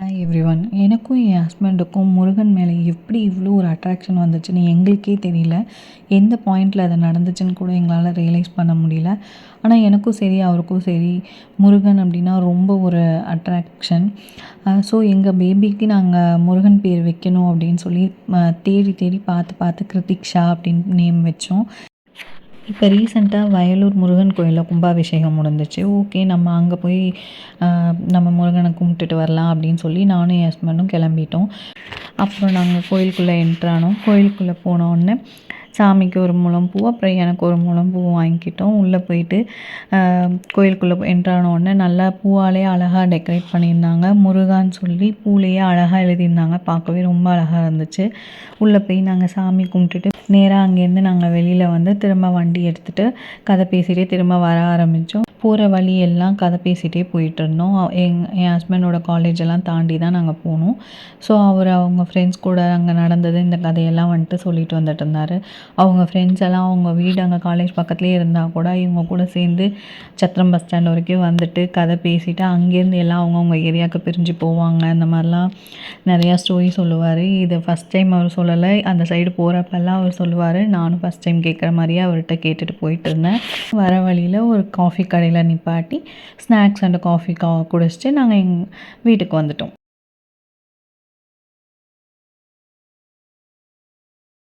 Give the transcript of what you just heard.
Hi everyone. எனக்கும் என் ஹஸ்பண்டுக்கும் முருகன் மேலே எப்படி இவ்வளோ ஒரு அட்ராக்ஷன் வந்துச்சுன்னு எங்களுக்கே தெரியல. எந்த பாயிண்டில் அது நடந்துச்சுன்னு கூட எங்களால் ரியலைஸ் பண்ண முடியல. ஆனால் எனக்கும் சரி அவருக்கும் சரி முருகன் அப்படின்னா ரொம்ப ஒரு அட்ராக்ஷன். ஸோ எங்கள் பேபிக்கு நாங்கள் முருகன் பேர் வைக்கணும் அப்படின்னு சொல்லி தேடி தேடி பார்த்து பார்த்து கிருத்திக்ஷா அப்படின்னு நேம் வச்சோம். இப்போ ரீசெண்டாக வயலூர் முருகன் கோயிலில் கும்பாபிஷேகம் முடிஞ்சிச்சு. ஓகே, நம்ம அங்கே போய் நம்ம முருகனை கும்பிட்டுட்டு வரலாம் அப்படின்னு சொல்லி நானும் என் ஹஸ்பண்டும் கிளம்பிட்டோம். அப்புறம் நாங்கள் கோயிலுக்குள்ளே என்ட்ரானோம். கோயிலுக்குள்ளே போனோடனே சாமிக்கு ஒரு முழம் பூ, அப்புறம் எனக்கு ஒரு முழம் பூ வாங்கிக்கிட்டோம். உள்ளே போயிட்டு கோயிலுக்குள்ளே என்ட்ரானோடனே நல்லா பூவாலே அழகாக டெக்கரேட் பண்ணியிருந்தாங்க. முருகான்னு சொல்லி பூலேயே அழகாக எழுதியிருந்தாங்க. பார்க்கவே ரொம்ப அழகாக இருந்துச்சு. உள்ளே போய் நாங்கள் சாமி கும்பிட்டுட்டு நேராக அங்கேருந்து நாங்கள் வெளியில் வந்து திரும்ப வண்டி எடுத்துகிட்டு கதை பேசிகிட்டே திரும்ப வர ஆரம்பித்தோம். போகிற வழியெல்லாம் கதை பேசிகிட்டே போயிட்டுருந்தோம். என் ஹஸ்பண்டோட காலேஜெல்லாம் தாண்டி தான் நாங்கள் போனோம். ஸோ அவங்க ஃப்ரெண்ட்ஸ் கூட அங்கே நடந்தது இந்த கதையெல்லாம் வந்துட்டு சொல்லிட்டு வந்துட்டு இருந்தார். அவங்க ஃப்ரெண்ட்ஸ் எல்லாம் அவங்க வீடு அங்கே காலேஜ் பக்கத்துலேயே இருந்தால் கூட இவங்க கூட சேர்ந்து சத்திரம் பஸ் ஸ்டாண்ட் வரைக்கும் வந்துட்டு கதை பேசிவிட்டு அங்கேருந்து எல்லாம் அவங்கவுங்க ஏரியாவுக்கு பிரிஞ்சு போவாங்க. அந்த மாதிரிலாம் நிறையா ஸ்டோரி சொல்லுவார். இது ஃபஸ்ட் டைம் அவர் சொல்லலை, அந்த சைடு போகிறப்பெல்லாம் அவர் சொல்லுவார். நானும் ஃபஸ்ட் டைம் கேட்குற மாதிரியே அவர்கிட்ட கேட்டுட்டு போயிட்டு இருந்தேன். வர வழியில் ஒரு காஃபி கடையில் நிப்பாட்டி ஸ்நாக்ஸ் அண்ட் காஃபி குடிச்சிட்டு நாங்கள் எங்கள் வீட்டுக்கு வந்துட்டோம்.